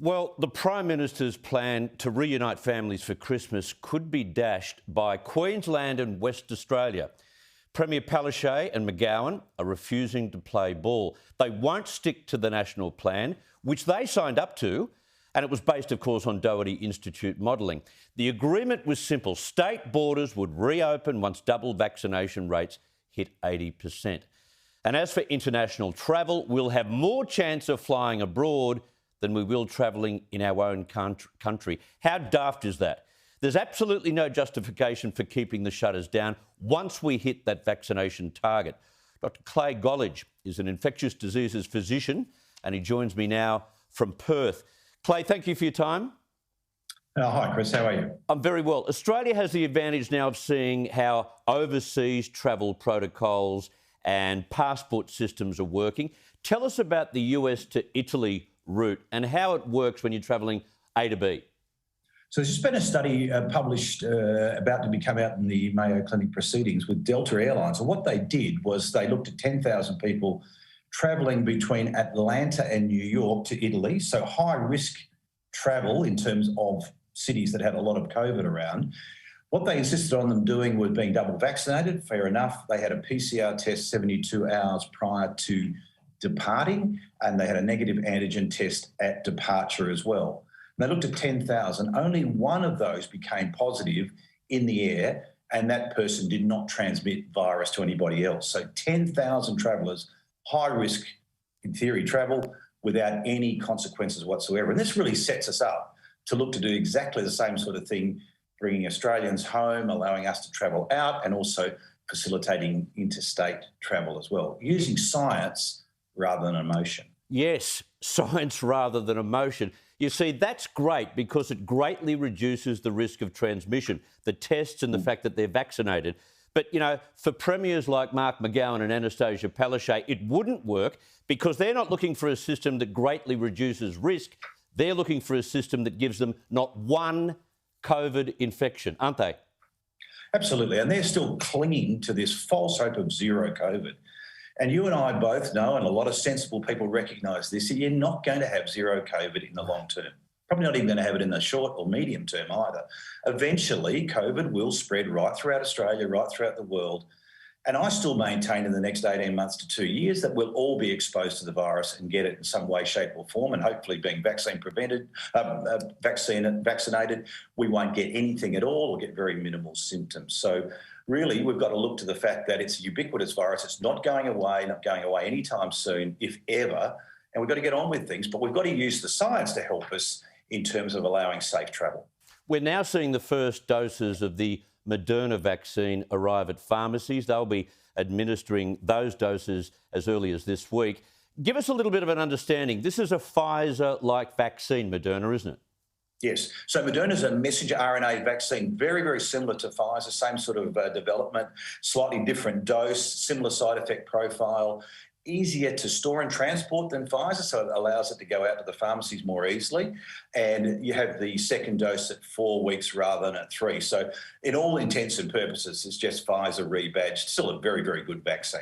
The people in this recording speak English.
Well, the Prime Minister's plan to reunite families for Christmas could be dashed by Queensland and Western Australia. Premier Palaszczuk and McGowan are refusing to play ball. They won't stick to the national plan, which they signed up to, and it was based, of course, on Doherty Institute modelling. The agreement was simple. State borders would reopen once double vaccination rates hit 80%. And as for international travel, we'll have more chance of flying abroad than we will travelling in our own country. How daft is that? There's absolutely no justification for keeping the shutters down once we hit that vaccination target. Dr Clay Golledge is an infectious diseases physician and he joins me now from Perth. Clay, thank you for your time. Hi, Chris. How are you? I'm very well. Australia has the advantage now of seeing how overseas travel protocols and passport systems are working. Tell us about the US to Italy route and how it works when you're travelling A to B. So there's just been a study published about to come out in the Mayo Clinic proceedings with Delta Airlines. And what they did was they looked at 10,000 people travelling between Atlanta and New York to Italy. So high risk travel in terms of cities that had a lot of COVID around. What they insisted on them doing was being double vaccinated. Fair enough. They had a PCR test 72 hours prior to departing, and they had a negative antigen test at departure as well. And they looked at 10,000. Only one of those became positive in the air, and that person did not transmit virus to anybody else. So 10,000 travellers, high risk, in theory, travel without any consequences whatsoever. And this really sets us up to look to do exactly the same sort of thing, bringing Australians home, allowing us to travel out, and also facilitating interstate travel as well, using science rather than emotion. Yes, science rather than emotion. You see, that's great because it greatly reduces the risk of transmission, the tests and the fact that they're vaccinated. But, you know, for premiers like Mark McGowan and Anastasia Palaszczuk, it wouldn't work because they're not looking for a system that greatly reduces risk. They're looking for a system that gives them not one COVID infection, aren't they? Absolutely. And they're still clinging to this false hope of zero COVID. And you and I both know, and a lot of sensible people recognise this, that you're not going to have zero COVID in the long term. Probably not even going to have it in the short or medium term either. Eventually, COVID will spread right throughout Australia, right throughout the world. And I still maintain in the next 18 months to 2 years that we'll all be exposed to the virus and get it in some way, shape or form. And hopefully being vaccinated, we won't get anything at all or get very minimal symptoms. So really, we've got to look to the fact that it's a ubiquitous virus. It's not going away anytime soon, if ever. And we've got to get on with things, but we've got to use the science to help us in terms of allowing safe travel. We're now seeing the first doses of the Moderna vaccine arrive at pharmacies. They'll be administering those doses as early as this week. Give us a little bit of an understanding. This is a Pfizer-like vaccine, Moderna, isn't it? Yes. So Moderna is a messenger RNA vaccine, very, very similar to Pfizer, same sort of development, slightly different dose, similar side effect profile, easier to store and transport than Pfizer, so it allows it to go out to the pharmacies more easily. And you have the second dose at 4 weeks rather than at 3. So in all intents and purposes, it's just Pfizer rebadged, still a very, very good vaccine.